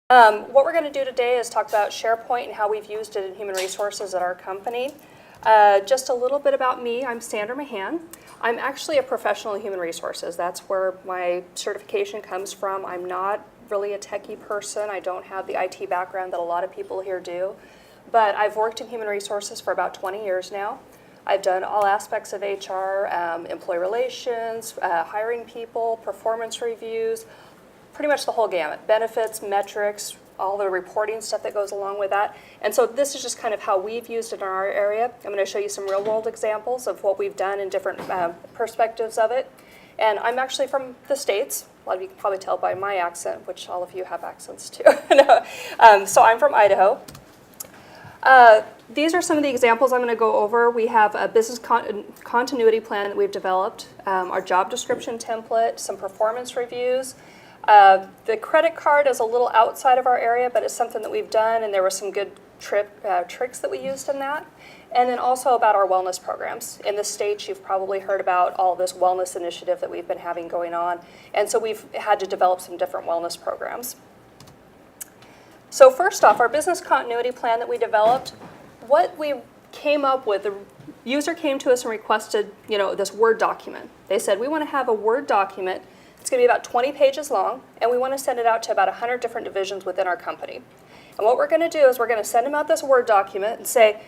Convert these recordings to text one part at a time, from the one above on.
What we're going to do today is talk about SharePoint and how we've used it in human resources at our company. Just a little bit about me. I'm Sandra Mahan. I'm actually a professional in human resources. That's where my certification comes from. I'm not really a techie person. I don't have the IT background that a lot of people here do. But I've worked in human resources for about 20 years now. I've done all aspects of HR, employee relations, hiring people, performance reviews, pretty much the whole gamut. Benefits, metrics, all the reporting stuff that goes along with that. And so this is just kind of how we've used it in our area. I'm going to show you some real world examples of what we've done in different perspectives of it. And I'm actually from the States. A lot of you can probably tell by my accent, which all of you have accents too. So I'm from Idaho. These are some of the examples I'm going to go over. We have a business continuity plan that we've developed, our job description template, some performance reviews. The credit card is a little outside of our area, but it's something that we've done, and there were some good tricks that we used in that. And then also about our wellness programs. In the States, you've probably heard about all this wellness initiative that we've been having going on. And so we've had to develop some different wellness programs. So first off, our business continuity plan that we developed, what we came up with, the user came to us and requested, this Word document. They said, we want to have a Word document. It's going to be about 20 pages long, and we want to send it out to about 100 different divisions within our company. And what we're going to do is we're going to send them out this Word document and say,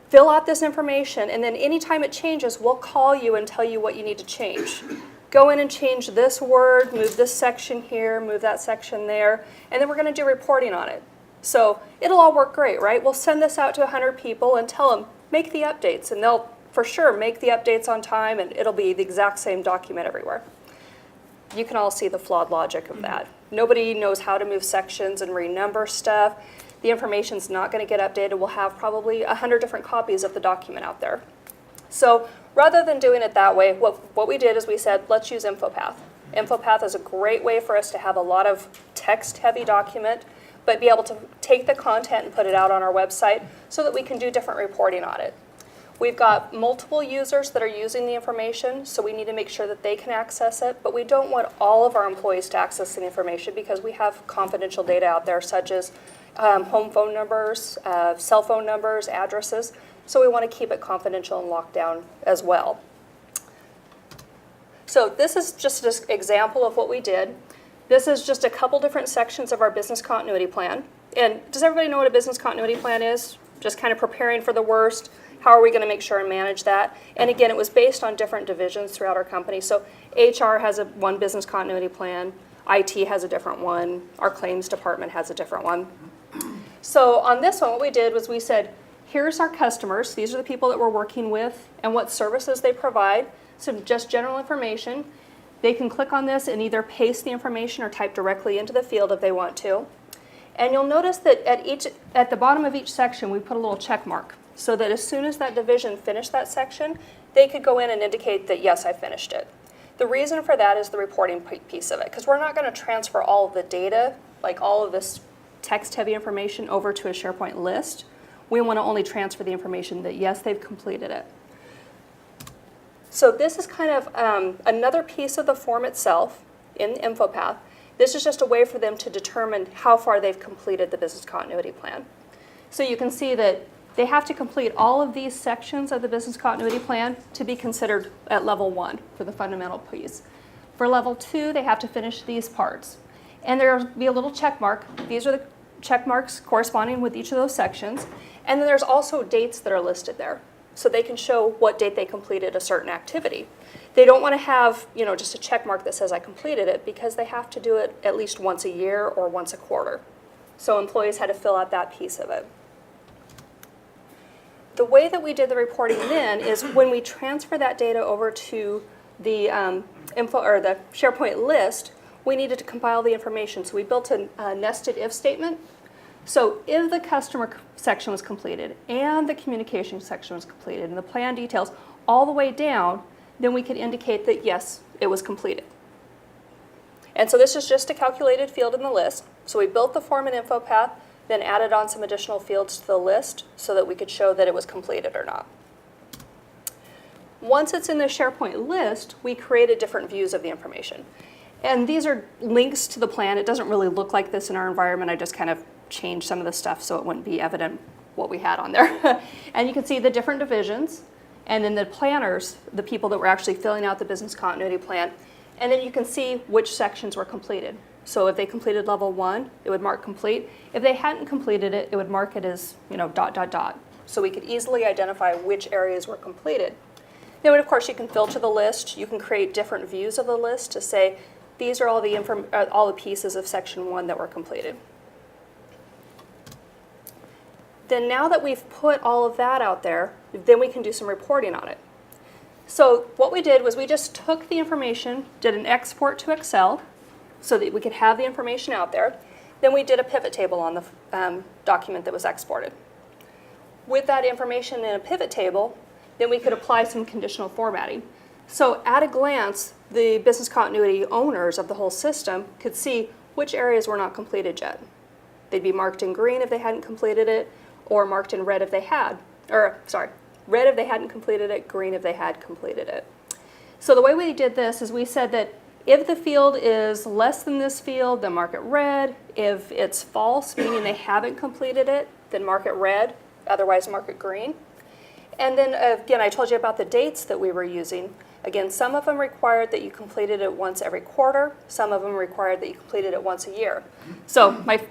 fill out this information, and then anytime it changes, we'll call you and tell you what you need to change. Go in and change this word, move this section here, move that section there, and then we're going to do reporting on it. So it'll all work great, right? We'll send this out to 100 people and tell them, make the updates, and they'll for sure make the updates on time, and it'll be the exact same document everywhere. You can all see the flawed logic of that. Nobody knows how to move sections and renumber stuff. The information's not going to get updated. We'll have probably 100 different copies of the document out there. So rather than doing it that way, what we did is we said, let's use InfoPath. InfoPath is a great way for us to have a lot of text-heavy document, but be able to take the content and put it out on our website so that we can do different reporting on it. We've got multiple users that are using the information, so we need to make sure that they can access it, but we don't want all of our employees to access the information because we have confidential data out there, such as home phone numbers, cell phone numbers, addresses, so we want to keep it confidential and locked down as well. So this is just an example of what we did. This is just a couple different sections of our business continuity plan. And does everybody know what a business continuity plan is? Just kind of preparing for the worst. How are we going to make sure and manage that? And again, it was based on different divisions throughout our company. So HR has one business continuity plan. IT has a different one. Our claims department has a different one. So on this one, what we did was we said, here's our customers. These are the people that we're working with and what services they provide. So just general information. They can click on this and either paste the information or type directly into the field if they want to. And you'll notice that at the bottom of each section, we put a little check mark so that as soon as that division finished that section, they could go in and indicate that, yes, I finished it. The reason for that is the reporting piece of it, because we're not going to transfer all of the data, like all of this text-heavy information, over to a SharePoint list. We want to only transfer the information that, yes, they've completed it. So this is kind of another piece of the form itself in InfoPath. This is just a way for them to determine how far they've completed the business continuity plan. So you can see that they have to complete all of these sections of the business continuity plan to be considered at level 1 for the fundamental piece. For level 2, they have to finish these parts. And there'll be a little check mark. These are the check marks corresponding with each of those sections. And then there's also dates that are listed there, so they can show what date they completed a certain activity. They don't want to have, just a check mark that says I completed it, because they have to do it at least once a year or once a quarter. So employees had to fill out that piece of it. The way that we did the reporting then is when we transfer that data over to the the SharePoint list, we needed to compile the information. So we built a nested if statement. So if the customer section was completed and the communication section was completed and the plan details all the way down, then we could indicate that, yes, it was completed. And so this is just a calculated field in the list. So we built the form in InfoPath, then added on some additional fields to the list so that we could show that it was completed or not. Once it's in the SharePoint list, we created different views of the information. And these are links to the plan. It doesn't really look like this in our environment. I just kind of changed some of the stuff so it wouldn't be evident what we had on there. And you can see the different divisions, and then the planners, the people that were actually filling out the business continuity plan. And then you can see which sections were completed. So if they completed level 1, it would mark complete. If they hadn't completed it, it would mark it as, dot, dot, dot. So we could easily identify which areas were completed. Then, of course, you can filter the list. You can create different views of the list to say, these are all the pieces of section 1 that were completed. Then now that we've put all of that out there, then we can do some reporting on it. So what we did was we just took the information, did an export to Excel so that we could have the information out there. Then we did a pivot table on the document that was exported. With that information in a pivot table, then we could apply some conditional formatting. So at a glance, the business continuity owners of the whole system could see which areas were not completed yet. They'd be marked in green if they hadn't completed it, or marked in red if they had, red if they hadn't completed it, green if they had completed it. So the way we did this is we said that if the field is less than this field, then mark it red. If it's false, meaning they haven't completed it, then mark it red, otherwise mark it green. And then again, I told you about the dates that we were using. Again, some of them required that you completed it once every quarter. Some of them required that you completed it once a year. So my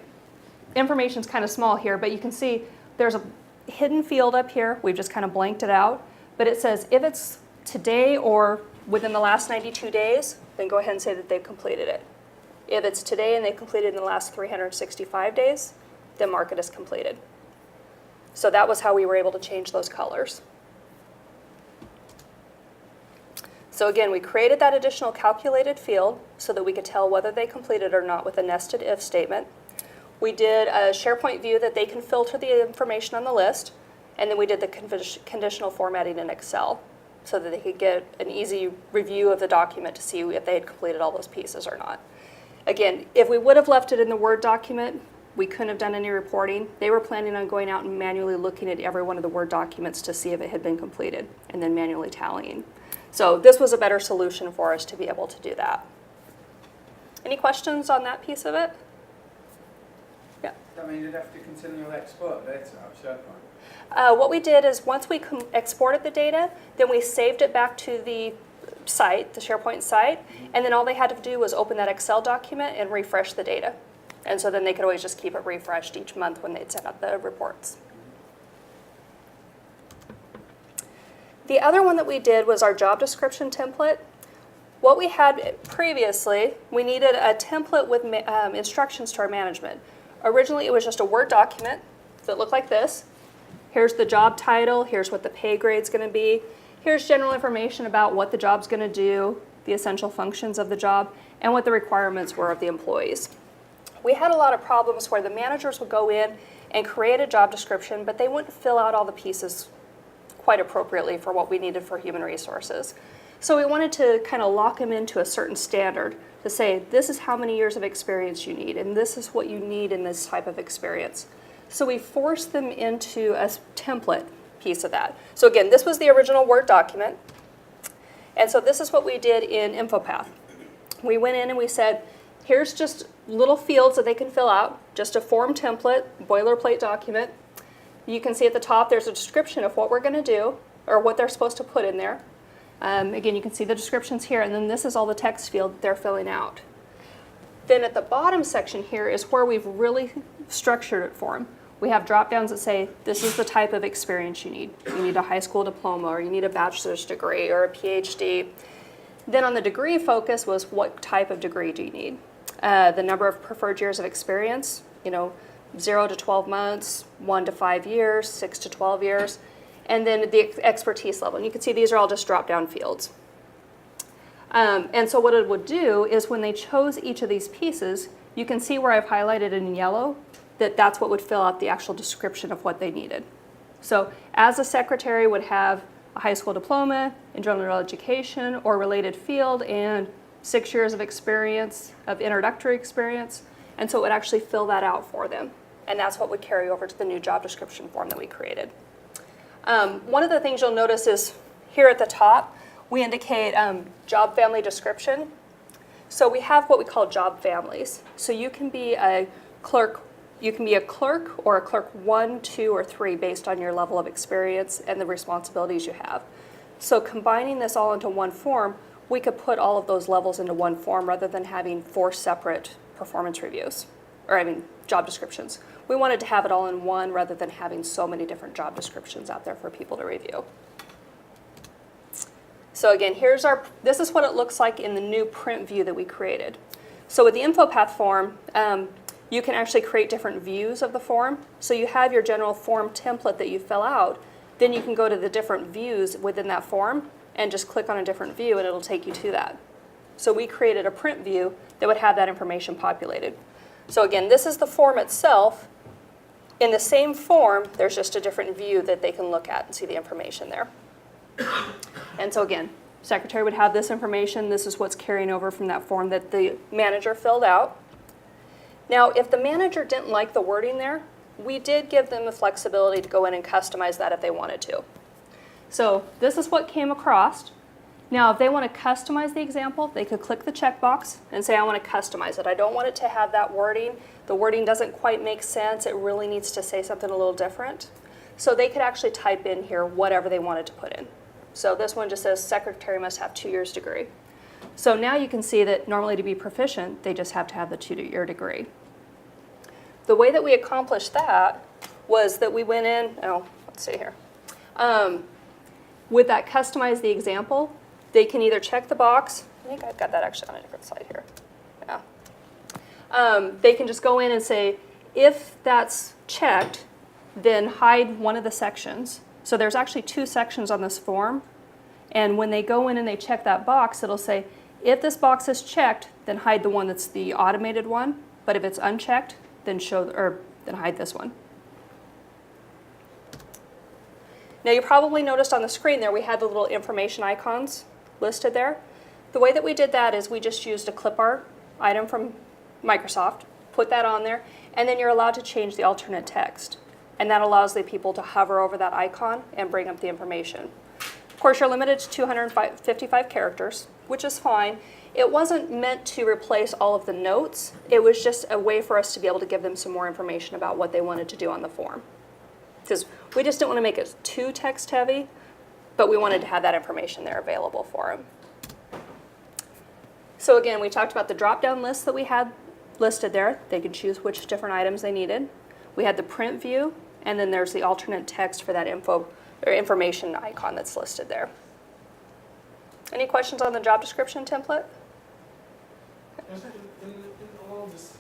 information's kind of small here, but you can see there's a hidden field up here. We've just kind of blanked it out. But it says if it's today or within the last 92 days, then go ahead and say that they've completed it. If it's today and they completed in the last 365 days, then mark it as completed. So that was how we were able to change those colors. So again, we created that additional calculated field so that we could tell whether they completed or not with a nested if statement. We did a SharePoint view that they can filter the information on the list, and then we did the conditional formatting in Excel so that they could get an easy review of the document to see if they had completed all those pieces or not. Again, if we would have left it in the Word document, we couldn't have done any reporting. They were planning on going out and manually looking at every one of the Word documents to see if it had been completed, and then manually tallying. So this was a better solution for us to be able to do that. Any questions on that piece of it? Yeah. That means you'd have to continually export data out of SharePoint. What we did is once we exported the data, then we saved it back to the site, the SharePoint site, and then all they had to do was open that Excel document and refresh the data. And so then they could always just keep it refreshed each month when they'd send out the reports. The other one that we did was our job description template. What we had previously, we needed a template with instructions to our management. Originally, it was just a Word document that looked like this. Here's the job title, here's what the pay grade's going to be, here's general information about what the job's going to do, the essential functions of the job, and what the requirements were of the employees. We had a lot of problems where the managers would go in and create a job description, but they wouldn't fill out all the pieces quite appropriately for what we needed for human resources. So we wanted to kind of lock them into a certain standard to say, this is how many years of experience you need, and this is what you need in this type of experience. So we forced them into a template piece of that. So again, this was the original Word document, and so this is what we did in InfoPath. We went in and we said, here's just little fields that they can fill out, just a form template, boilerplate document. You can see at the top there's a description of what we're going to do, or what they're supposed to put in there. Again, you can see the descriptions here, and then this is all the text field that they're filling out. Then at the bottom section here is where we've really structured it for them. We have drop-downs that say, this is the type of experience you need. You need a high school diploma, or you need a bachelor's degree, or a PhD. Then on the degree focus was, what type of degree do you need? The number of preferred years of experience, 0 to 12 months, 1 to 5 years, 6 to 12 years, and then the expertise level. And you can see these are all just drop-down fields. And so what it would do is when they chose each of these pieces, you can see where I've highlighted in yellow that that's what would fill out the actual description of what they needed. So as a secretary would have a high school diploma in general education or related field and 6 years of experience, of introductory experience, and so it would actually fill that out for them. And that's what would carry over to the new job description form that we created. One of the things you'll notice is here at the top, we indicate job family description. So we have what we call job families. So you can be a clerk. You can be a clerk or a clerk 1, 2, or 3 based on your level of experience and the responsibilities you have. So combining this all into one form, we could put all of those levels into one form rather than having 4 separate performance reviews, job descriptions. We wanted to have it all in one rather than having so many different job descriptions out there for people to review. So again, this is what it looks like in the new print view that we created. So with the InfoPath form, you can actually create different views of the form. So you have your general form template that you fill out, then you can go to the different views within that form and just click on a different view and it'll take you to that. So we created a print view that would have that information populated. So again, this is the form itself. In the same form, there's just a different view that they can look at and see the information there. And so again, secretary would have this information. This is what's carrying over from that form that the manager filled out. Now, if the manager didn't like the wording there, we did give them the flexibility to go in and customize that if they wanted to. So this is what came across. Now, if they want to customize the example, they could click the checkbox and say, I want to customize it. I don't want it to have that wording. The wording doesn't quite make sense. It really needs to say something a little different. So they could actually type in here whatever they wanted to put in. So this one just says, secretary must have 2 years degree. So now you can see that normally to be proficient, they just have to have the 2-year degree. The way that we accomplished that was that we went in, let's see here. With that customize the example, they can either check the box. I think I've got that actually on a different slide here. Yeah. They can just go in and say, if that's checked, then hide one of the sections. So there's actually 2 sections on this form. And when they go in and they check that box, it'll say, if this box is checked, then hide the one that's the automated one. But if it's unchecked, then then hide this one. Now you probably noticed on the screen there we had the little information icons listed there. The way that we did that is we just used a clip art item from Microsoft, put that on there, and then you're allowed to change the alternate text. And that allows the people to hover over that icon and bring up the information. Of course, you're limited to 255 characters, which is fine. It wasn't meant to replace all of the notes. It was just a way for us to be able to give them some more information about what they wanted to do on the form. Because we just didn't want to make it too text heavy, but we wanted to have that information there available for them. So again, we talked about the drop-down list that we had listed there. They could choose which different items they needed. We had the print view, and then there's the alternate text for that information icon that's listed there. Any questions on the job description template? In all this,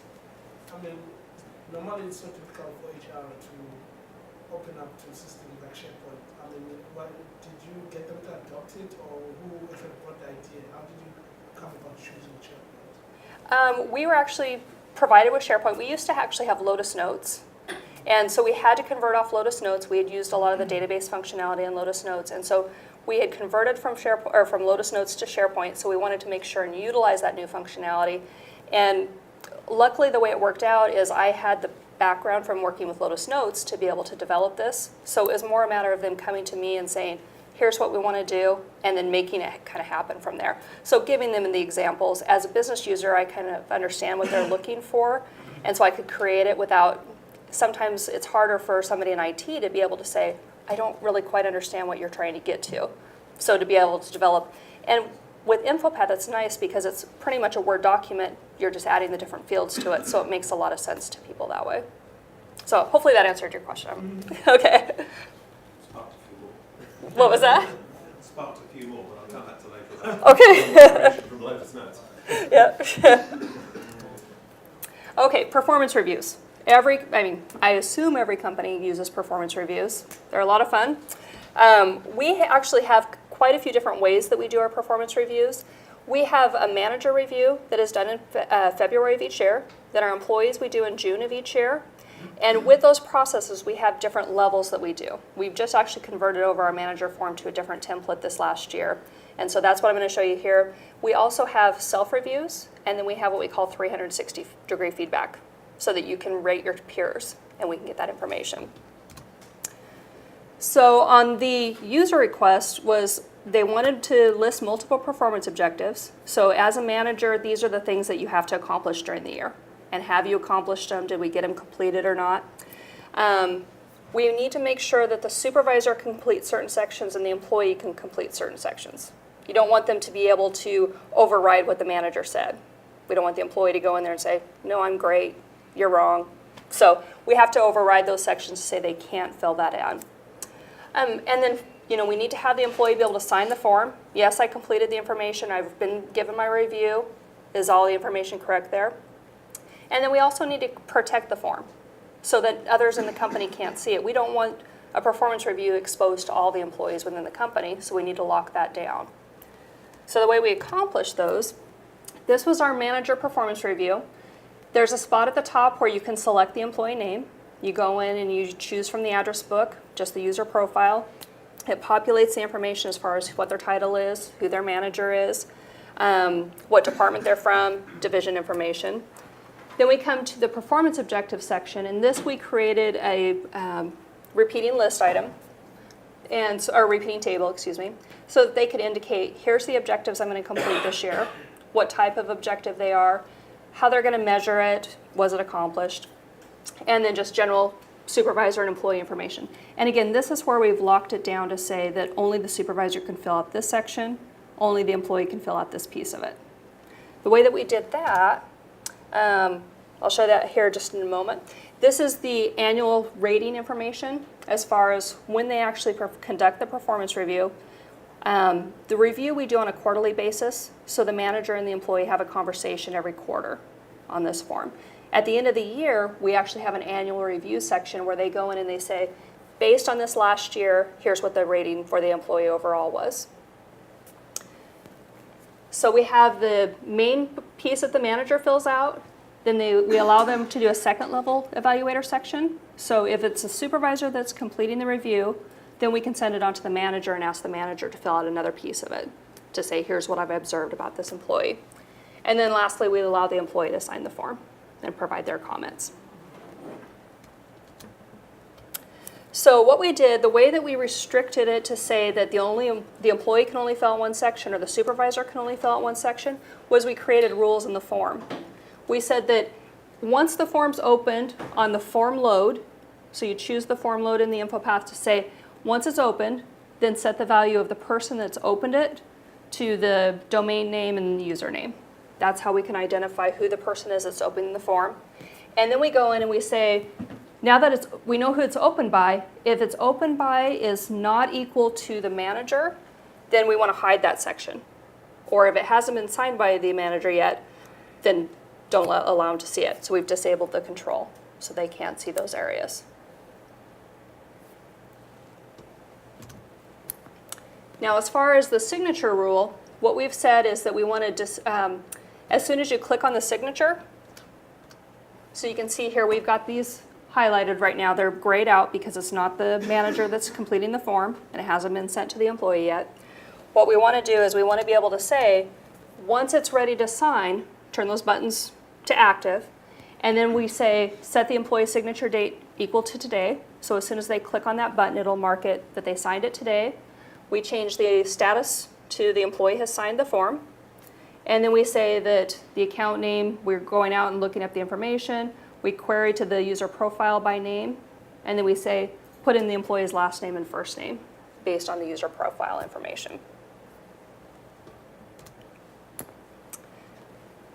normally it's so typical for HR to open up to systems like SharePoint. Did you get them to adopt it, or who actually brought the idea? How did you come about choosing SharePoint? We were actually provided with SharePoint. We used to actually have Lotus Notes. And so we had to convert off Lotus Notes. We had used a lot of the database functionality in Lotus Notes. And so we had converted from Lotus Notes to SharePoint, so we wanted to make sure and utilize that new functionality. And luckily, the way it worked out is I had the background from working with Lotus Notes to be able to develop this. So it was more a matter of them coming to me and saying, here's what we want to do, and then making it kind of happen from there. So giving them the examples. As a business user, I kind of understand what they're looking for, and so I could create it without, sometimes it's harder for somebody in IT to be able to say, I don't really quite understand what you're trying to get to. So to be able to develop, and with InfoPath, it's nice because it's pretty much a Word document. You're just adding the different fields to it, so it makes a lot of sense to people that way. So hopefully that answered your question. Okay. Sparked a few more. What was that? Sparked a few more, but I'll come back to later. Okay. From Lotus Notes. Yep. Okay, performance reviews. I assume every company uses performance reviews. They're a lot of fun. We actually have quite a few different ways that we do our performance reviews. We have a manager review that is done in February of each year. Then our employees we do in June of each year. And with those processes, we have different levels that we do. We've just actually converted over our manager form to a different template this last year. And so that's what I'm going to show you here. We also have self-reviews, and then we have what we call 360-degree feedback, so that you can rate your peers, and we can get that information. So on the user request was they wanted to list multiple performance objectives. So as a manager, these are the things that you have to accomplish during the year. And have you accomplished them? Did we get them completed or not? We need to make sure that the supervisor can complete certain sections and the employee can complete certain sections. You don't want them to be able to override what the manager said. We don't want the employee to go in there and say, no, I'm great, you're wrong. So we have to override those sections to say they can't fill that in. And then, we need to have the employee be able to sign the form. Yes, I completed the information. I've been given my review. Is all the information correct there? And then we also need to protect the form so that others in the company can't see it. We don't want a performance review exposed to all the employees within the company, so we need to lock that down. So the way we accomplish those, this was our manager performance review. There's a spot at the top where you can select the employee name. You go in and you choose from the address book, just the user profile. It populates the information as far as what their title is, who their manager is, what department they're from, division information. Then we come to the performance objective section. In this, we created a repeating list item, or repeating table, excuse me, so that they could indicate, here's the objectives I'm going to complete this year, what type of objective they are, how they're going to measure it, was it accomplished, and then just general supervisor and employee information. And again, this is where we've locked it down to say that only the supervisor can fill out this section, only the employee can fill out this piece of it. The way that we did that, I'll show that here just in a moment. This is the annual rating information as far as when they actually conduct the performance review. The review we do on a quarterly basis, so the manager and the employee have a conversation every quarter on this form. At the end of the year, we actually have an annual review section where they go in and they say, based on this last year, here's what the rating for the employee overall was. So we have the main piece that the manager fills out. Then we allow them to do a second level evaluator section. So if it's a supervisor that's completing the review, then we can send it on to the manager and ask the manager to fill out another piece of it to say, here's what I've observed about this employee. And then lastly, we allow the employee to sign the form and provide their comments. So what we did, the way that we restricted it to say that the employee can only fill out one section or the supervisor can only fill out one section, was we created rules in the form. We said that once the form's opened on the form load, so you choose the form load in the info path to say, once it's opened, then set the value of the person that's opened it to the domain name and the username. That's how we can identify who the person is that's opening the form. And then we go in and we say, now that we know who it's opened by, if it's opened by is not equal to the manager, then we want to hide that section. Or if it hasn't been signed by the manager yet, then don't allow them to see it. So we've disabled the control so they can't see those areas. Now, as far as the signature rule, what we've said is that we want to, as soon as you click on the signature, so you can see here we've got these highlighted right now. They're grayed out because it's not the manager that's completing the form and it hasn't been sent to the employee yet. What we want to do is we want to be able to say, once it's ready to sign, turn those buttons to active, and then we say set the employee signature date equal to today. So as soon as they click on that button, it'll mark it that they signed it today. We change the status to the employee has signed the form. And then we say that the account name, we're going out and looking up the information. We query to the user profile by name. And then we say put in the employee's last name and first name based on the user profile information.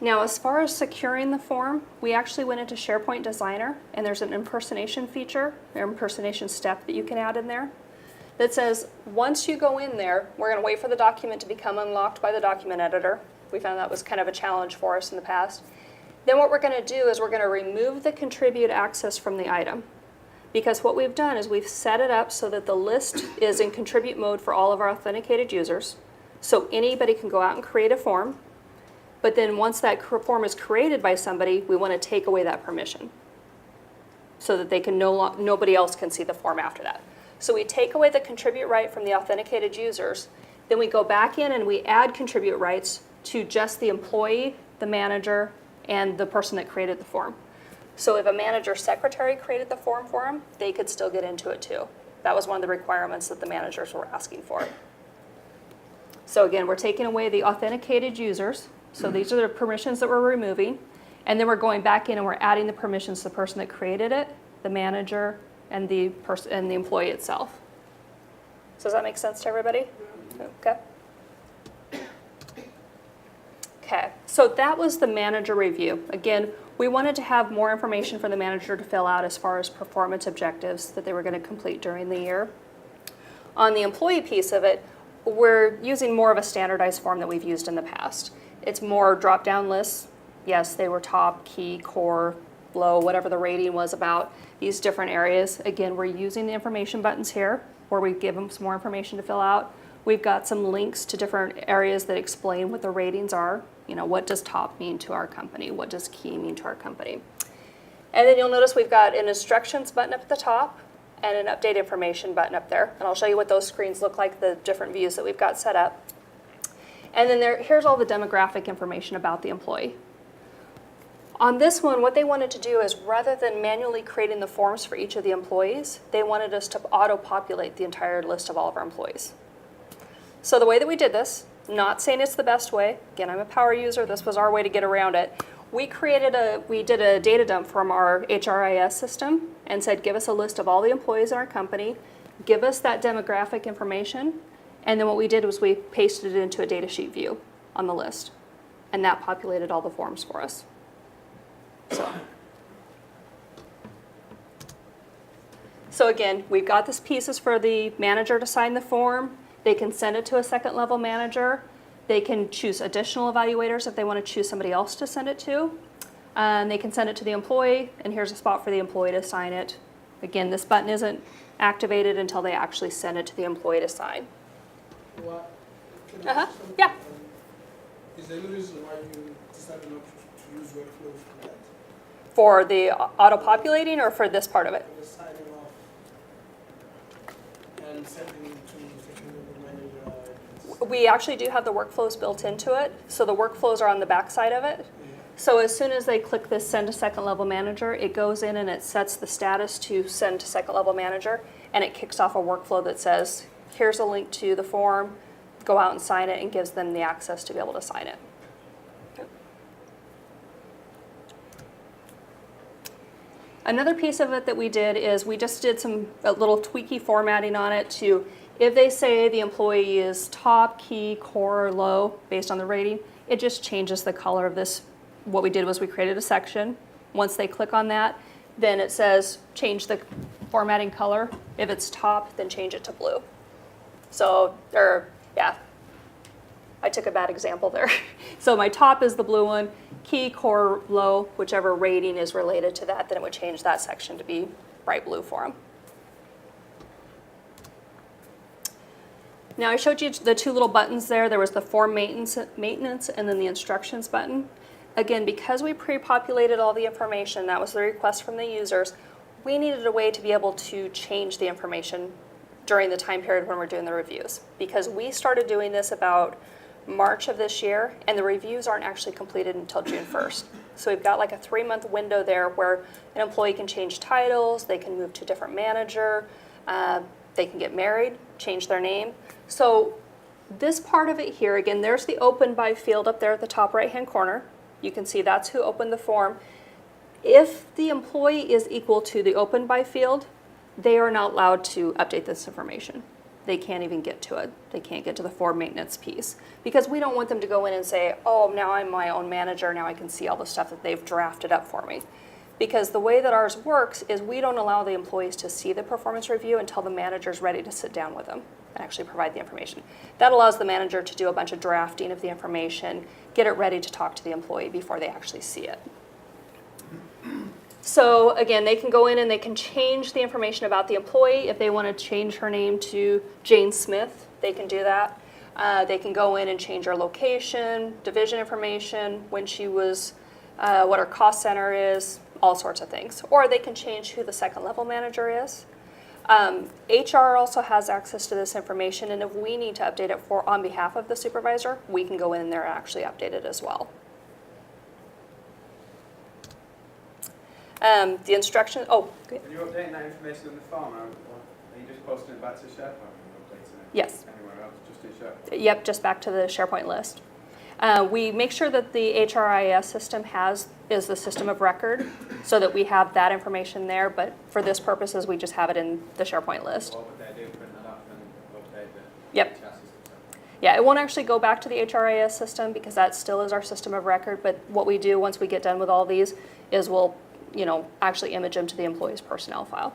Now, as far as securing the form, we actually went into SharePoint Designer, and there's an impersonation feature, an impersonation step that you can add in there that says, once you go in there, we're going to wait for the document to become unlocked by the document editor. We found that was kind of a challenge for us in the past. Then what we're going to do is we're going to remove the contribute access from the item. Because what we've done is we've set it up so that the list is in contribute mode for all of our authenticated users. So anybody can go out and create a form. But then once that form is created by somebody, we want to take away that permission so that they can nobody else can see the form after that. So we take away the contribute right from the authenticated users. Then we go back in and we add contribute rights to just the employee, the manager, and the person that created the form. So if a manager secretary created the form for them, they could still get into it too. That was one of the requirements that the managers were asking for. So again, we're taking away the authenticated users. So these are the permissions that we're removing. And then we're going back in and we're adding the permissions to the person that created it, the manager, and the person and the employee itself. So does that make sense to everybody? Okay. Okay, so that was the manager review. Again, we wanted to have more information for the manager to fill out as far as performance objectives that they were going to complete during the year. On the employee piece of it, we're using more of a standardized form that we've used in the past. It's more drop-down lists. Yes, they were top, key, core, low, whatever the rating was about these different areas. Again, we're using the information buttons here where we give them some more information to fill out. We've got some links to different areas that explain what the ratings are. You know, what does top mean to our company? What does key mean to our company? And then you'll notice we've got an instructions button up at the top and an update information button up there. And I'll show you what those screens look like, the different views that we've got set up. And then here's all the demographic information about the employee. On this one, what they wanted to do is rather than manually creating the forms for each of the employees, they wanted us to auto-populate the entire list of all of our employees. So the way that we did this, not saying it's the best way, again, I'm a power user, this was our way to get around it. We did a data dump from our HRIS system and said, give us a list of all the employees in our company, give us that demographic information, and then what we did was we pasted it into a data sheet view on the list, and that populated all the forms for us. So again, we've got these pieces for the manager to sign the form. They can send it to a second level manager. They can choose additional evaluators if they want to choose somebody else to send it to. And they can send it to the employee, and here's a spot for the employee to sign it. Again, this button isn't activated until they actually send it to the employee to sign. What? Can I ask something? Yeah. Is there any reason why you decided not to use workflow for that? For the auto-populating or for this part of it? For the signing off and sending it to the second level manager. We actually do have the workflows built into it. So the workflows are on the back side of it. So as soon as they click this send to second level manager, it goes in and it sets the status to send to second level manager, and it kicks off a workflow that says, here's a link to the form, go out and sign it, and gives them the access to be able to sign it. Another piece of it that we did is we just did a little tweaky formatting on it to, if they say the employee is top, key, core, or low, based on the rating, it just changes the color of this. What we did was we created a section. Once they click on that, then it says change the formatting color. If it's top, then change it to blue. So, I took a bad example there. So my top is the blue one, key, core, low, whichever rating is related to that, then it would change that section to be bright blue for them. Now I showed you the two little buttons there. There was the form maintenance and then the instructions button. Again, because we pre-populated all the information, that was the request from the users, we needed a way to be able to change the information during the time period when we're doing the reviews. Because we started doing this about March of this year, and the reviews aren't actually completed until June 1st. So we've got like a 3-month window there where an employee can change titles, they can move to a different manager, they can get married, change their name. So this part of it here, again, there's the open by field up there at the top right-hand corner. You can see that's who opened the form. If the employee is equal to the open by field, they are not allowed to update this information. They can't even get to it. They can't get to the form maintenance piece because we don't want them to go in and say, oh, now I'm my own manager, now I can see all the stuff that they've drafted up for me. Because the way that ours works is we don't allow the employees to see the performance review until the manager's ready to sit down with them and actually provide the information. That allows the manager to do a bunch of drafting of the information, get it ready to talk to the employee before they actually see it. So again, they can go in and they can change the information about the employee. If they want to change her name to Jane Smith, they can do that. They can go in and change her location, division information, when she was, what her cost center is, all sorts of things. Or they can change who the second level manager is. HR also has access to this information, and if we need to update it on behalf of the supervisor, we can go in there and actually update it as well. The instruction, good. Are you updating that information in the form, or are you just posting it back to SharePoint and updating it Yes. anywhere else, just to SharePoint? Yep, just back to the SharePoint list. We make sure that the HRIS system is the system of record so that we have that information there, but for this purposes, we just have it in the SharePoint list. What would they do, print that up and update the Yep. chassis? Yeah, it won't actually go back to the HRIS system because that still is our system of record, but what we do once we get done with all these is we'll, actually image them to the employee's personnel file.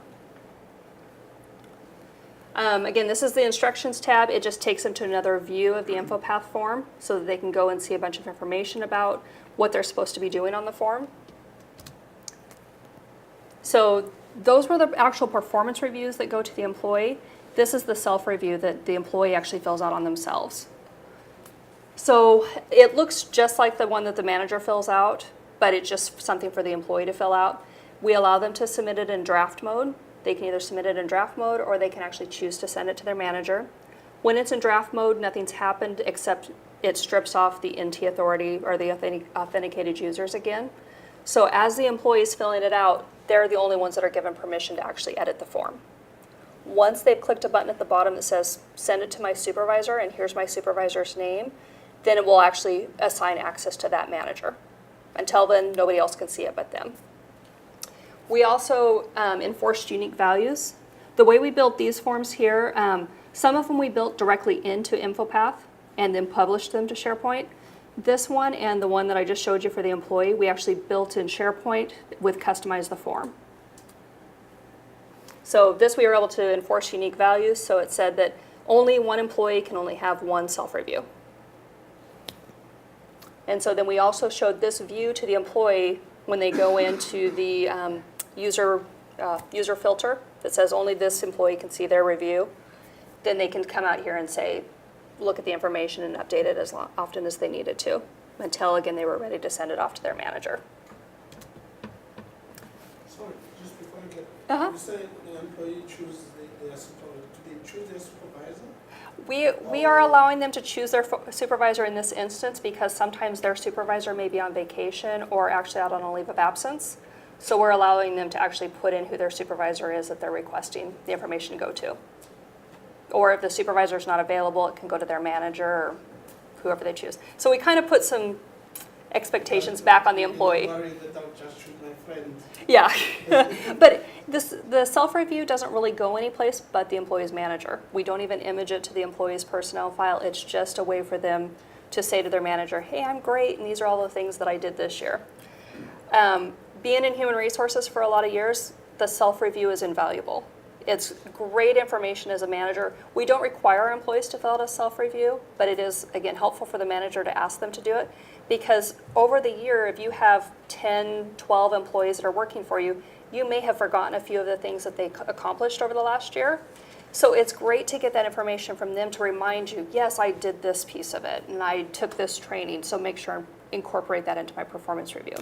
Again, this is the instructions tab. It just takes them to another view of the InfoPath form so that they can go and see a bunch of information about what they're supposed to be doing on the form. So those were the actual performance reviews that go to the employee. This is the self-review that the employee actually fills out on themselves. So it looks just like the one that the manager fills out, but it's just something for the employee to fill out. We allow them to submit it in draft mode. They can either submit it in draft mode or they can actually choose to send it to their manager. When it's in draft mode, nothing's happened except it strips off the NT authority or the authenticated users again. So as the employee is filling it out, they're the only ones that are given permission to actually edit the form. Once they've clicked a button at the bottom that says, send it to my supervisor, and here's my supervisor's name, then it will actually assign access to that manager. Until then, nobody else can see it but them. We also enforced unique values. The way we built these forms here, some of them we built directly into InfoPath and then published them to SharePoint. This one and the one that I just showed you for the employee, we actually built in SharePoint with Customize the Form. So this we were able to enforce unique values, so it said that only one employee can only have one self-review. And so then we also showed this view to the employee when they go into the user filter that says only this employee can see their review. Then they can come out here and say, look at the information and update it as often as they needed to, until again they were ready to send it off to their manager. Sorry, just before you get, Uh-huh. you said the employee chooses their supervisor. Do they choose their supervisor? We are allowing them to choose their supervisor in this instance because sometimes their supervisor may be on vacation or actually out on a leave of absence. So we're allowing them to actually put in who their supervisor is that they're requesting the information to go to. Or if the supervisor is not available, it can go to their manager or whoever they choose. So we kind of put some expectations back on the employee. I'm worried that I'll just shoot my friend. Yeah, but the self-review doesn't really go anyplace but the employee's manager. We don't even image it to the employee's personnel file. It's just a way for them to say to their manager, hey, I'm great, and these are all the things that I did this year. Being in human resources for a lot of years, the self-review is invaluable. It's great information as a manager. We don't require our employees to fill out a self-review, but it is, again, helpful for the manager to ask them to do it. Because over the year, if you have 10, 12 employees that are working for you, you may have forgotten a few of the things that they accomplished over the last year. So it's great to get that information from them to remind you, yes, I did this piece of it, and I took this training, so make sure and incorporate that into my performance review.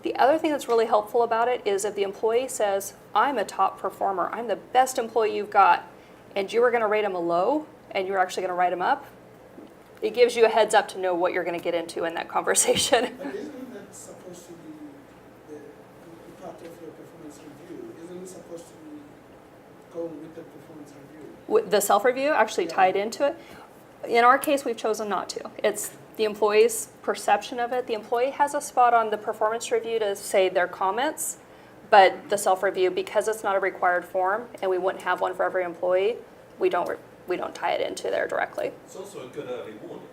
The other thing that's really helpful about it is if the employee says, I'm a top performer, I'm the best employee you've got, and you were going to rate them a low, and you're actually going to write them up, it gives you a heads up to know what you're going to get into in that conversation. But isn't that supposed to be the part of your performance review? Isn't it supposed to be going with the performance review? The self-review actually tied into it. In our case, we've chosen not to. It's the employee's perception of it. The employee has a spot on the performance review to say their comments, but the self-review, because it's not a required form and we wouldn't have one for every employee, we don't tie it into there directly. It's also a good early warning.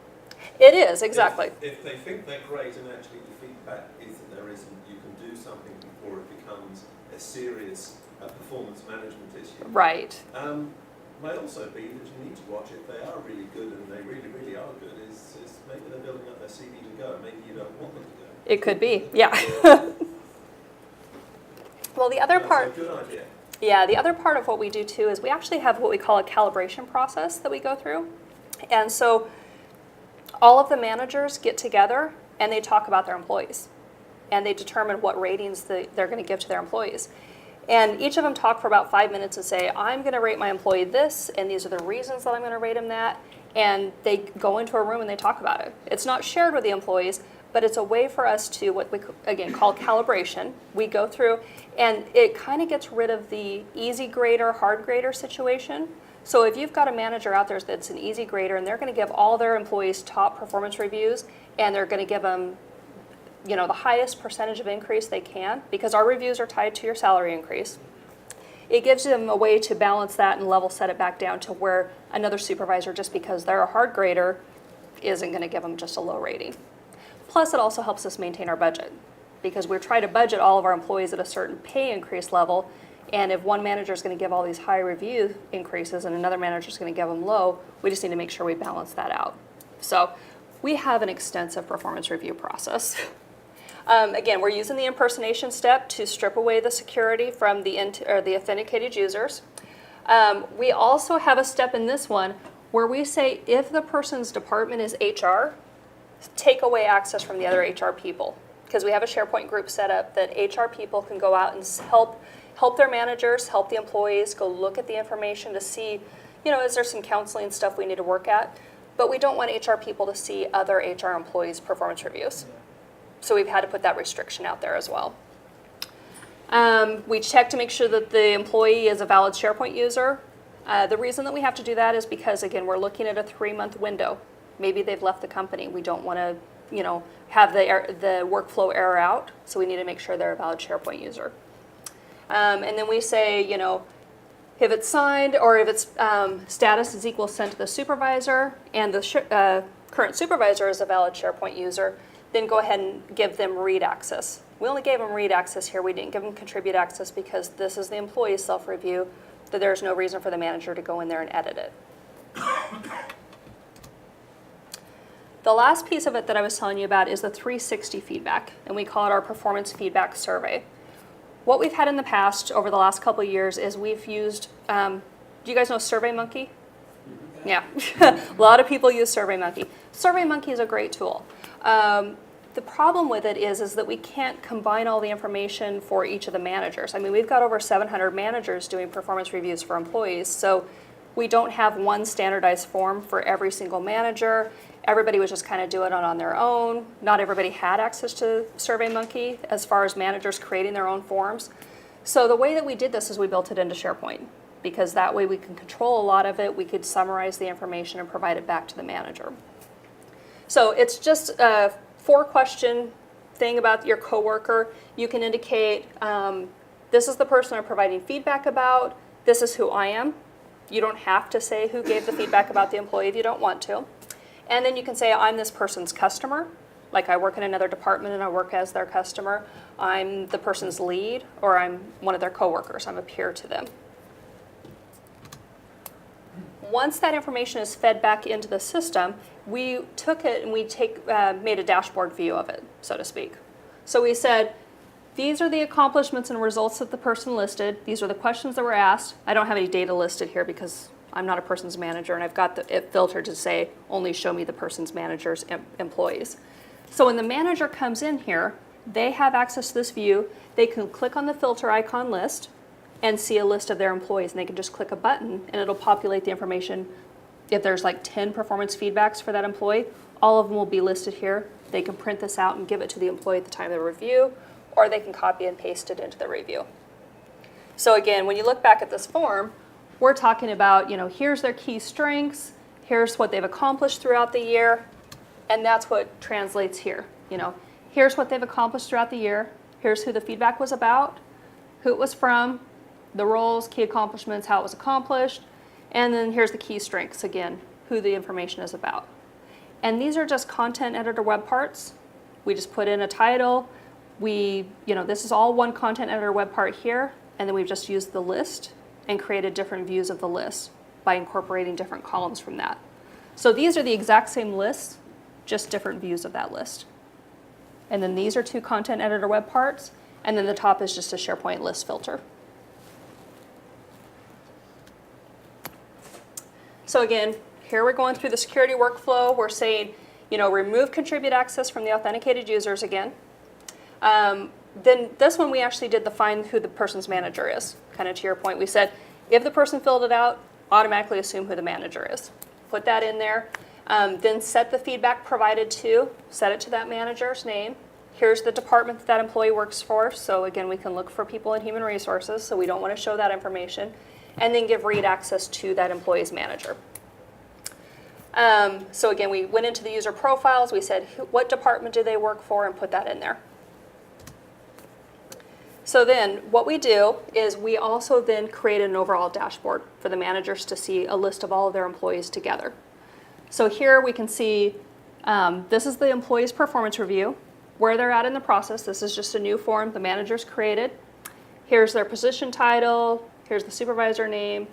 It is, exactly. If they think they're great and actually the feedback is that there isn't, you can do something before it becomes a serious performance management issue. Right. May also be that you need to watch if they are really good and they really, really are good, is maybe they're building up their CV to go, maybe you don't want them to go. It could be, yeah. Well, the other part. That's a good idea. Yeah, the other part of what we do too is we actually have what we call a calibration process that we go through. And so all of the managers get together and they talk about their employees. And they determine what ratings they're going to give to their employees. And each of them talk for about 5 minutes and say, I'm going to rate my employee this, and these are the reasons that I'm going to rate him that. And they go into a room and they talk about it. It's not shared with the employees, but it's a way for us to, what we, again, call calibration. We go through, and it kind of gets rid of the easy grader, hard grader situation. So if you've got a manager out there that's an easy grader and they're going to give all their employees top performance reviews and they're going to give them, the highest percentage of increase they can, because our reviews are tied to your salary increase, it gives them a way to balance that and level set it back down to where another supervisor, just because they're a hard grader, isn't going to give them just a low rating. Plus, it also helps us maintain our budget, because we're trying to budget all of our employees at a certain pay increase level, and if one manager is going to give all these high review increases and another manager is going to give them low, we just need to make sure we balance that out. So we have an extensive performance review process. Again, we're using the impersonation step to strip away the security from the authenticated users. We also have a step in this one where we say if the person's department is HR, take away access from the other HR people, because we have a SharePoint group set up that HR people can go out and help their managers, help the employees, go look at the information to see, is there some counseling stuff we need to work at? But we don't want HR people to see other HR employees' performance reviews. So we've had to put that restriction out there as well. We check to make sure that the employee is a valid SharePoint user. The reason that we have to do that is because, again, we're looking at a 3-month window. Maybe they've left the company. We don't want to, have the workflow error out, so we need to make sure they're a valid SharePoint user. And then we say, if it's signed or if its status is equal sent to the supervisor and the current supervisor is a valid SharePoint user, then go ahead and give them read access. We only gave them read access here. We didn't give them contribute access because this is the employee's self-review, that there's no reason for the manager to go in there and edit it. The last piece of it that I was telling you about is the 360 feedback, and we call it our performance feedback survey. What we've had in the past over the last couple of years is we've used, do you guys know SurveyMonkey? Yeah, a lot of people use SurveyMonkey. SurveyMonkey is a great tool. The problem with it is that we can't combine all the information for each of the managers. I mean, we've got over 700 managers doing performance reviews for employees, so we don't have one standardized form for every single manager. Everybody was just kind of doing it on their own. Not everybody had access to SurveyMonkey as far as managers creating their own forms. So the way that we did this is we built it into SharePoint, because that way we can control a lot of it. We could summarize the information and provide it back to the manager. So it's just a 4-question thing about your coworker. You can indicate, this is the person I'm providing feedback about. This is who I am. You don't have to say who gave the feedback about the employee if you don't want to. And then you can say, I'm this person's customer. Like I work in another department and I work as their customer. I'm the person's lead, or I'm one of their coworkers. I'm a peer to them. Once that information is fed back into the system, we took it and we made a dashboard view of it, so to speak. So we said, these are the accomplishments and results that the person listed. These are the questions that were asked. I don't have any data listed here because I'm not a person's manager, and I've got it filtered to say, only show me the person's manager's employees. So when the manager comes in here, they have access to this view. They can click on the filter icon list and see a list of their employees, and they can just click a button and it'll populate the information. If there's like 10 performance feedbacks for that employee, all of them will be listed here. They can print this out and give it to the employee at the time of the review, or they can copy and paste it into the review. So again, when you look back at this form, we're talking about, here's their key strengths, here's what they've accomplished throughout the year, and that's what translates here. Here's what they've accomplished throughout the year, here's who the feedback was about, who it was from, the roles, key accomplishments, how it was accomplished, and then here's the key strengths, again, who the information is about. And these are just content editor web parts. We just put in a title. This is all one content editor web part here, and then we've just used the list and created different views of the list by incorporating different columns from that. So these are the exact same lists, just different views of that list. And then these are 2 content editor web parts, and then the top is just a SharePoint list filter. So again, here we're going through the security workflow. We're saying, remove contribute access from the authenticated users again. Then this one we actually did the find who the person's manager is. Kind of to your point, we said, if the person filled it out, automatically assume who the manager is. Put that in there. Then set the feedback provided to, set it to that manager's name. Here's the department that employee works for. So again, we can look for people in human resources, so we don't want to show that information. and then give read access to that employee's manager. So again, we went into the user profiles, we said what department do they work for, and put that in there. So then what we do is we also then create an overall dashboard for the managers to see a list of all of their employees together. So here we can see this is the employee's performance review, where they're at in the process. This is just a new form the managers created. Here's their position title, here's the supervisor name,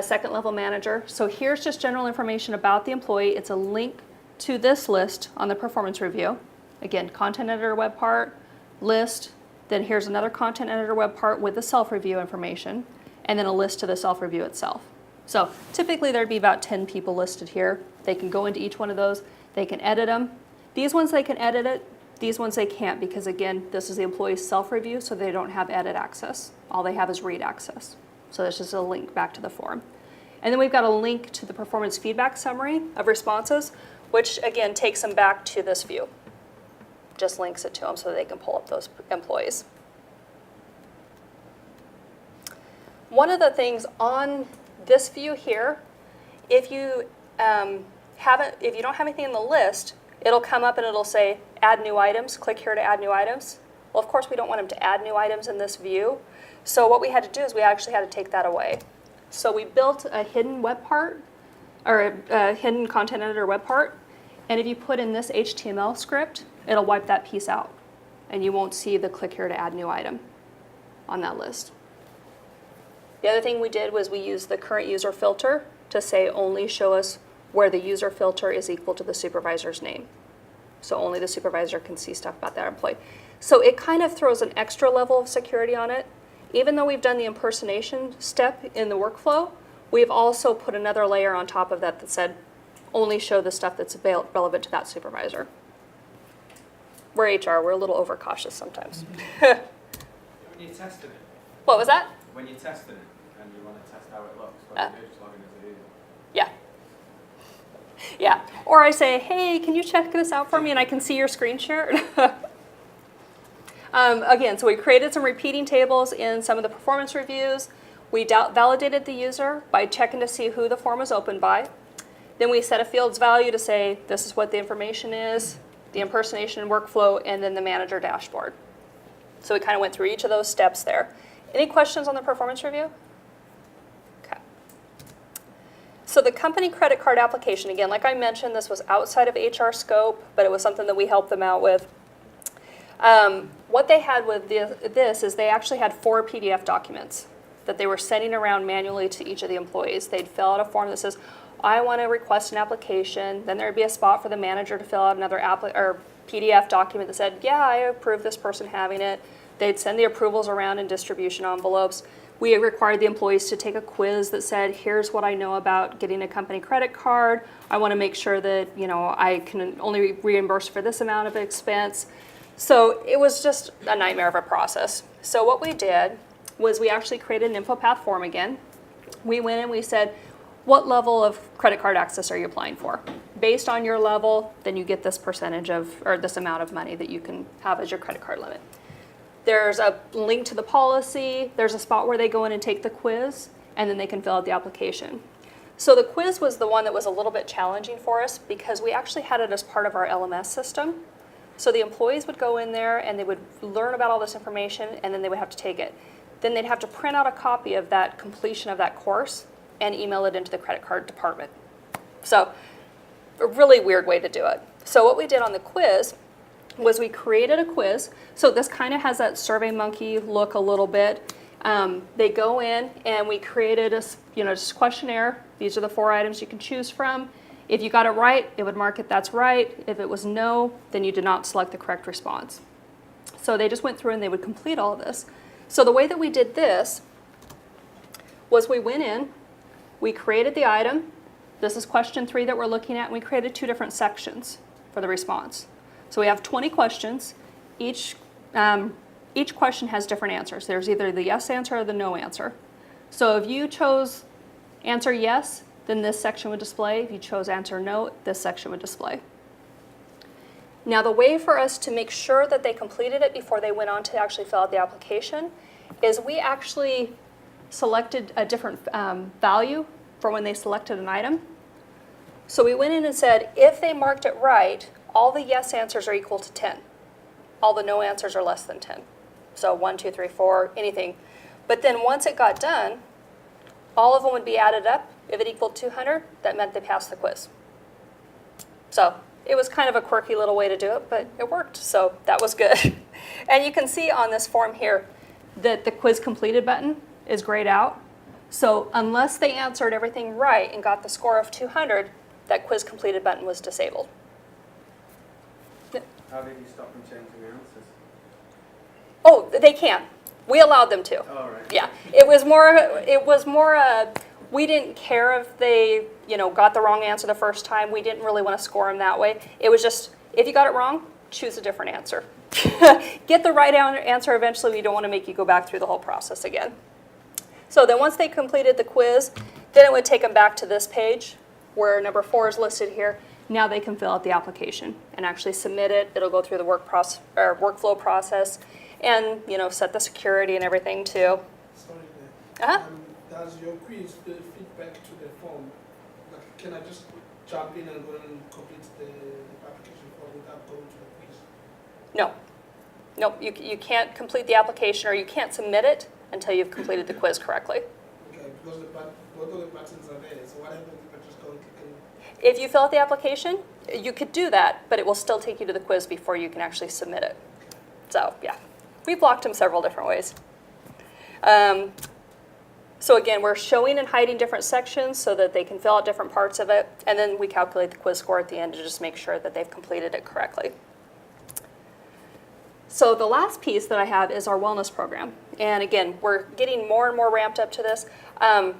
second level manager. So here's just general information about the employee. It's a link to this list on the performance review. Again, content editor web part, list, then here's another content editor web part with the self-review information, and then a list to the self-review itself. So typically there'd be about 10 people listed here. They can go into each one of those, they can edit them. These ones they can edit it, these ones they can't because again, this is the employee's self-review, so they don't have edit access. All they have is read access. So that's just a link back to the form. And then we've got a link to the performance feedback summary of responses, which again takes them back to this view. Just links it to them so they can pull up those employees. One of the things on this view here, if you don't have anything in the list, it'll come up and it'll say add new items, click here to add new items. Well, of course we don't want them to add new items in this view. So what we had to do is we actually had to take that away. So we built a hidden web part, or a hidden content editor web part, and if you put in this HTML script, it'll wipe that piece out, and you won't see the click here to add new item on that list. The other thing we did was we used the current user filter to say only show us where the user filter is equal to the supervisor's name. So only the supervisor can see stuff about that employee. So it kind of throws an extra level of security on it. Even though we've done the impersonation step in the workflow, we've also put another layer on top of that that said only show the stuff that's relevant to that supervisor. We're HR, we're a little overcautious sometimes. When you're testing it, What was that? when you're testing it and you want to test how it looks, what do you do? Just log in as a user. Yeah. Yeah. Or I say, hey, can you check this out for me and I can see your screen share? Again, so we created some repeating tables in some of the performance reviews. We validated the user by checking to see who the form was opened by. Then we set a fields value to say this is what the information is, the impersonation workflow, and then the manager dashboard. So we kind of went through each of those steps there. Any questions on the performance review? Okay. So the company credit card application, again, like I mentioned, this was outside of HR scope, but it was something that we helped them out with. What they had with this is they actually had 4 PDF documents that they were sending around manually to each of the employees. They'd fill out a form that says, I want to request an application. Then there'd be a spot for the manager to fill out another PDF document that said, yeah, I approve this person having it. They'd send the approvals around in distribution envelopes. We required the employees to take a quiz that said, here's what I know about getting a company credit card. I want to make sure that, I can only reimburse for this amount of expense. So it was just a nightmare of a process. So what we did was we actually created an InfoPath form again. We went and we said, what level of credit card access are you applying for? Based on your level, then you get this percentage of, or this amount of money that you can have as your credit card limit. There's a link to the policy. There's a spot where they go in and take the quiz, and then they can fill out the application. So the quiz was the one that was a little bit challenging for us because we actually had it as part of our LMS system. So the employees would go in there and they would learn about all this information, and then they would have to take it. Then they'd have to print out a copy of that completion of that course and email it into the credit card department. So a really weird way to do it. So what we did on the quiz was we created a quiz. So this kind of has that SurveyMonkey look a little bit. They go in and we created a just questionnaire. These are the 4 items you can choose from. If you got it right, it would mark it that's right. If it was no, then you did not select the correct response. So they just went through and they would complete all of this. So the way that we did this was we went in, we created the item. This is question 3 that we're looking at, and we created 2 different sections for the response. So we have 20 questions. Each question has different answers. There's either the yes answer or the no answer. So if you chose answer yes, then this section would display. If you chose answer no, this section would display. Now the way for us to make sure that they completed it before they went on to actually fill out the application is we actually selected a different value for when they selected an item. So we went in and said, if they marked it right, all the yes answers are equal to 10. All the no answers are less than 10. So 1, 2, 3, 4, anything. But then once it got done, all of them would be added up. If it equaled 200, that meant they passed the quiz. So it was kind of a quirky little way to do it, but it worked. So that was good. And you can see on this form here that the quiz completed button is grayed out. So unless they answered everything right and got the score of 200, that quiz completed button was disabled. How did you stop them changing the answers? Oh, they can. We allowed them to. All right. Yeah, it was more, we didn't care if they, got the wrong answer the first time. We didn't really want to score them that way. It was just, if you got it wrong, choose a different answer. Get the right answer eventually. We don't want to make you go back through the whole process again. So then once they completed the quiz, then it would take them back to this page where number 4 is listed here. Now they can fill out the application and actually submit it. It'll go through the workflow process and, set the security and everything too. Sorry there. Uh-huh. Does your quiz feedback to the form? Like, can I just jump in and go and complete the application form without going to the quiz? No. Nope, you can't complete the application or you can't submit it until you've completed the quiz correctly. Okay, because both of the buttons are there, so what happens if I just go and click in? If you fill out the application, you could do that, but it will still take you to the quiz before you can actually submit it. So, yeah, we blocked them several different ways. So again, we're showing and hiding different sections so that they can fill out different parts of it, and then we calculate the quiz score at the end to just make sure that they've completed it correctly. So the last piece that I have is our wellness program. And again, we're getting more and more ramped up to this. I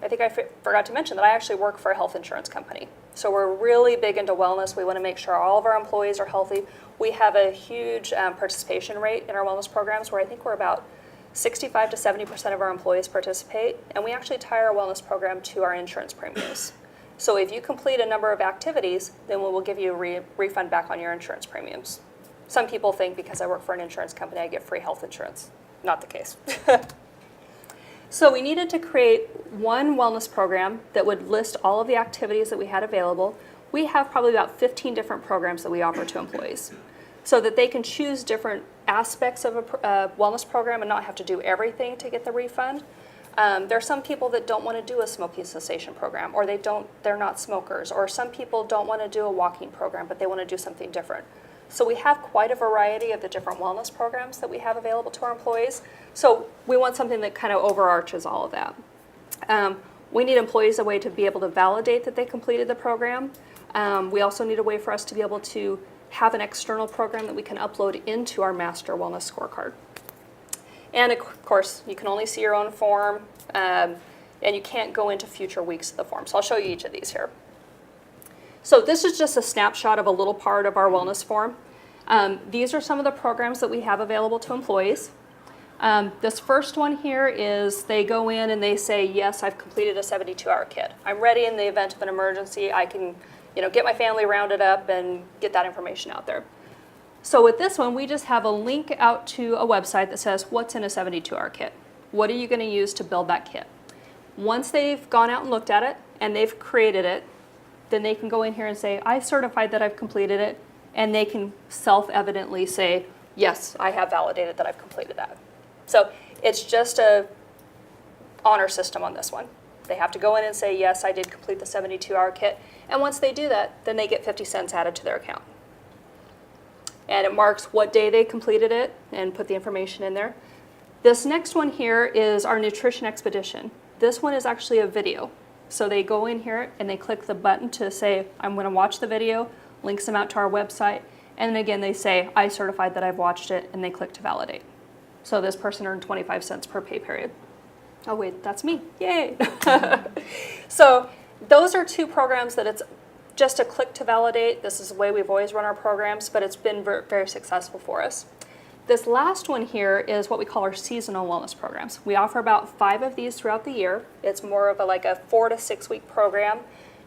think I forgot to mention that I actually work for a health insurance company. So we're really big into wellness. We want to make sure all of our employees are healthy. We have a huge participation rate in our wellness programs where I think we're about 65 to 70% of our employees participate. And we actually tie our wellness program to our insurance premiums. So if you complete a number of activities, then we will give you a refund back on your insurance premiums. Some people think because I work for an insurance company, I get free health insurance. Not the case. So we needed to create one wellness program that would list all of the activities that we had available. We have probably about 15 different programs that we offer to employees so that they can choose different aspects of a wellness program and not have to do everything to get the refund. There are some people that don't want to do a smoking cessation program, or they're not smokers, or some people don't want to do a walking program, but they want to do something different. So we have quite a variety of the different wellness programs that we have available to our employees. So we want something that kind of overarches all of that. We need employees a way to be able to validate that they completed the program. We also need a way for us to be able to have an external program that we can upload into our master wellness scorecard. And of course, you can only see your own form, and you can't go into future weeks of the form. So I'll show you each of these here. So this is just a snapshot of a little part of our wellness form. These are some of the programs that we have available to employees. This first one here is they go in and they say, yes, I've completed a 72-hour kit. I'm ready in the event of an emergency. I can get my family rounded up and get that information out there. So with this one, we just have a link out to a website that says, what's in a 72-hour kit? What are you going to use to build that kit? Once they've gone out and looked at it and they've created it, then they can go in here and say, I certified that I've completed it, and they can self-evidently say, yes, I have validated that I've completed that. So it's just a honor system on this one. They have to go in and say, yes, I did complete the 72-hour kit, and once they do that, then they get 50 cents added to their account. And it marks what day they completed it and put the information in there. This next one here is our nutrition expedition. This one is actually a video. So they go in here and they click the button to say, I'm going to watch the video, links them out to our website, and then again they say, I certified that I've watched it, and they click to validate. So this person earned 25 cents per pay period. Oh wait, that's me, yay! So those are two programs that it's just a click to validate. This is the way we've always run our programs, but it's been very successful for us. This last one here is what we call our seasonal wellness programs. We offer about 5 of these throughout the year. It's more of like a 4 to 6 week program.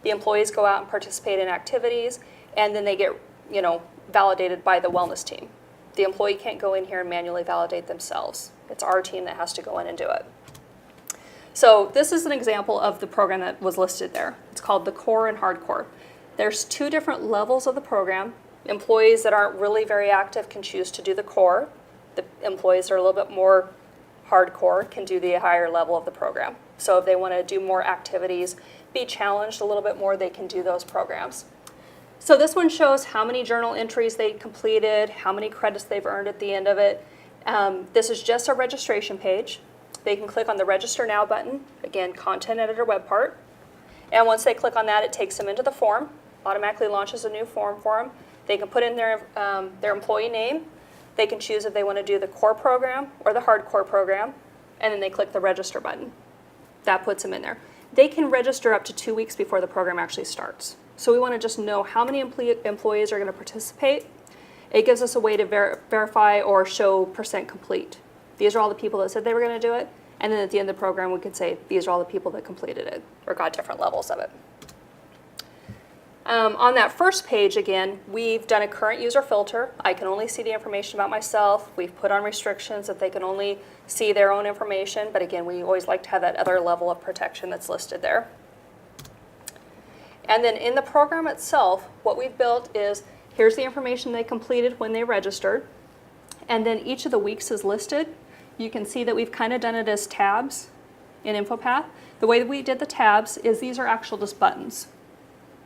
The employees go out and participate in activities, and then they get validated by the wellness team. The employee can't go in here and manually validate themselves. It's our team that has to go in and do it. So this is an example of the program that was listed there. It's called the core and hardcore. There's two different levels of the program. Employees that aren't really very active can choose to do the core. The employees that are a little bit more hardcore can do the higher level of the program. So if they want to do more activities, be challenged a little bit more, they can do those programs. So this one shows how many journal entries they completed, how many credits they've earned at the end of it. This is just a registration page. They can click on the Register Now button, again, Content Editor web part. And once they click on that, it takes them into the form, automatically launches a new form for them. They can put in their employee name. They can choose if they want to do the core program or the hardcore program, and then they click the Register button. That puts them in there. They can register up to 2 weeks before the program actually starts. So we want to just know how many employees are going to participate. It gives us a way to verify or show percent complete. These are all the people that said they were going to do it. And then at the end of the program, we could say, these are all the people that completed it or got different levels of it. On that first page, again, we've done a current user filter. I can only see the information about myself. We've put on restrictions that they can only see their own information. But again, we always like to have that other level of protection that's listed there. And then in the program itself, what we've built is, here's the information they completed when they registered. And then each of the weeks is listed. You can see that we've kind of done it as tabs in InfoPath. The way that we did the tabs is these are actual just buttons.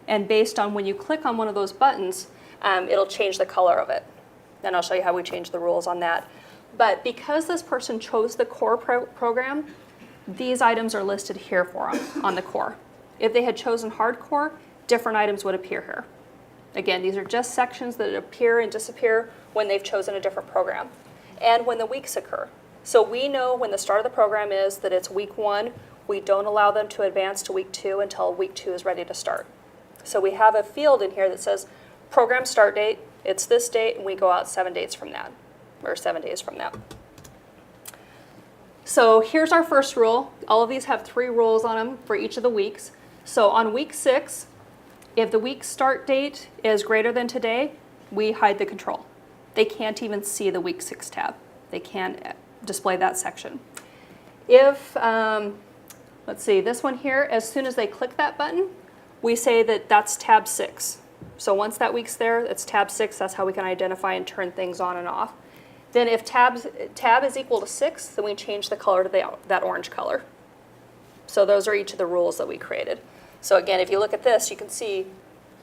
And based on when you click on one of those buttons, it'll change the color of it. And I'll show you how we change the rules on that. But because this person chose the core program, these items are listed here for them on the core. If they had chosen hardcore, different items would appear here. Again, these are just sections that appear and disappear when they've chosen a different program and when the weeks occur. So we know when the start of the program is that it's week 1. We don't allow them to advance to week 2 until week 2 is ready to start. So we have a field in here that says program start date, it's this date, and we go out 7 days from that, or 7 days from that. So here's our first rule. All of these have 3 rules on them for each of the weeks. So on week 6, if the week start date is greater than today, we hide the control. They can't even see the week 6 tab. They can't display that section. If, let's see, this one here, as soon as they click that button, we say that that's tab 6. So once that week's there, it's tab 6. That's how we can identify and turn things on and off. Then if tab is equal to 6, then we change the color to that orange color. So those are each of the rules that we created. So again, if you look at this, you can see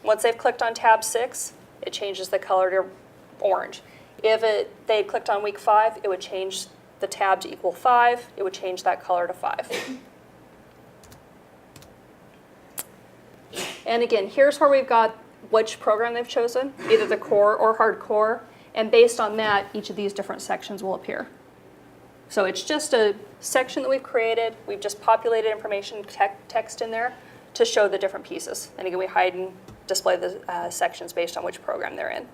once they've clicked on tab 6, it changes the color to orange. If they had clicked on week 5, it would change the tab to equal 5. It would change that color to 5. And again, here's where we've got which program they've chosen, either the core or hardcore. And based on that, each of these different sections will appear. So it's just a section that we've created. We've just populated information, text in there to show the different pieces. And again, we hide and display the sections based on which program they're in.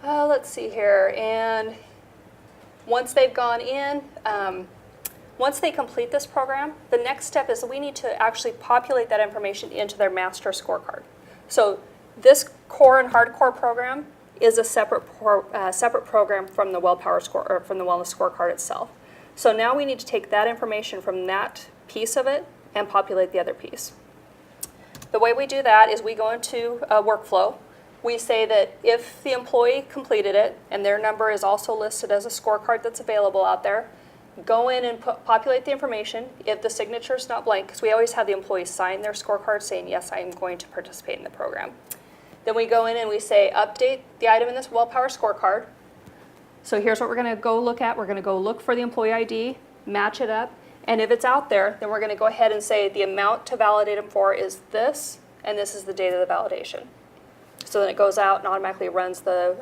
Let's see here. And once they've gone in, once they complete this program, the next step is we need to actually populate that information into their master scorecard. So this core and hardcore program is a separate program from the from the Wellness Scorecard itself. So now we need to take that information from that piece of it and populate the other piece. The way we do that is we go into a workflow. We say that if the employee completed it and their number is also listed as a scorecard that's available out there, go in and populate the information. If the signature is not blank, because we always have the employees sign their scorecard saying, yes, I am going to participate in the program. Then we go in and we say, update the item in this WellPower scorecard. So here's what we're going to go look at. We're going to go look for the employee ID, match it up, and if it's out there, then we're going to go ahead and say the amount to validate them for is this, and this is the date of the validation. So then it goes out and automatically runs the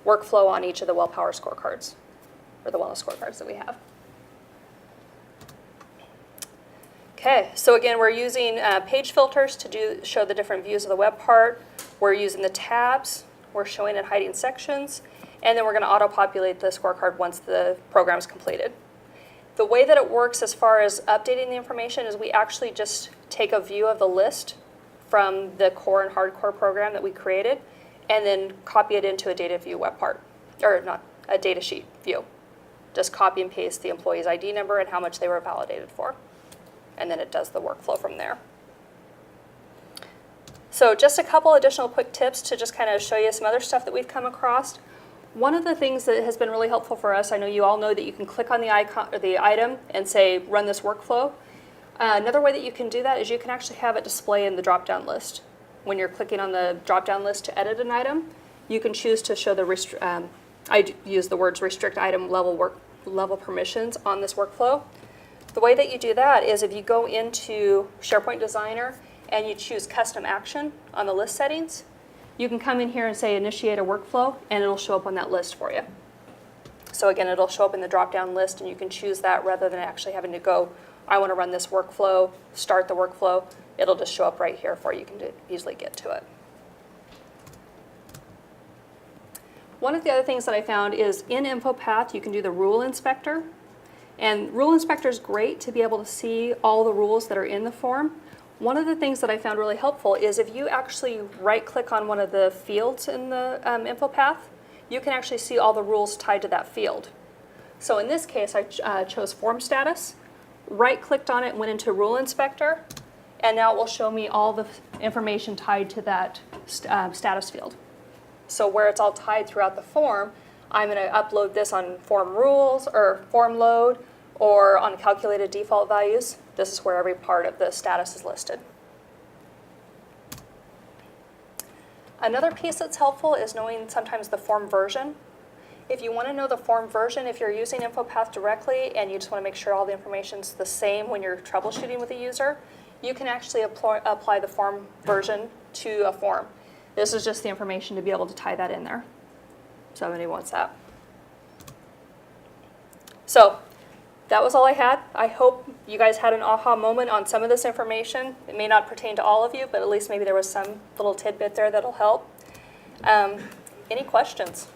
workflow on each of the WellPower scorecards, or the wellness scorecards that we have. Okay, so again, we're using page filters to show the different views of the web part. We're using the tabs. We're showing and hiding sections. And then we're going to auto-populate the scorecard once the program is completed. The way that it works as far as updating the information is we actually just take a view of the list from the core and hardcore program that we created and then copy it into a data view web part, or not, a data sheet view. just copy and paste the employee's ID number and how much they were validated for. And then it does the workflow from there. So just a couple additional quick tips to just kind of show you some other stuff that we've come across. One of the things that has been really helpful for us, I know you all know that you can click on the icon or the item and say, run this workflow. Another way that you can do that is you can actually have it display in the drop-down list. When you're clicking on the drop-down list to edit an item, you can choose to show the, I use the words restrict item level permissions on this workflow. The way that you do that is if you go into SharePoint Designer and you choose custom action on the list settings, you can come in here and say initiate a workflow and it'll show up on that list for you. So again, it'll show up in the drop-down list and you can choose that rather than actually having to go, I want to run this workflow, start the workflow. It'll just show up right here for you. You can easily get to it. One of the other things that I found is in InfoPath, you can do the rule inspector. And rule inspector is great to be able to see all the rules that are in the form. One of the things that I found really helpful is if you actually right-click on one of the fields in the InfoPath, you can actually see all the rules tied to that field. So in this case, I chose form status, right-clicked on it, went into rule inspector, and now it will show me all the information tied to that status field. So where it's all tied throughout the form, I'm going to upload this on form rules or form load or on calculated default values. This is where every part of the status is listed. Another piece that's helpful is knowing sometimes the form version. If you want to know the form version, if you're using InfoPath directly and you just want to make sure all the information's the same when you're troubleshooting with a user, you can actually apply the form version to a form. This is just the information to be able to tie that in there. So if anybody wants that. So that was all I had. I hope you guys had an aha moment on some of this information. It may not pertain to all of you, but at least maybe there was some little tidbit there that'll help. Any questions?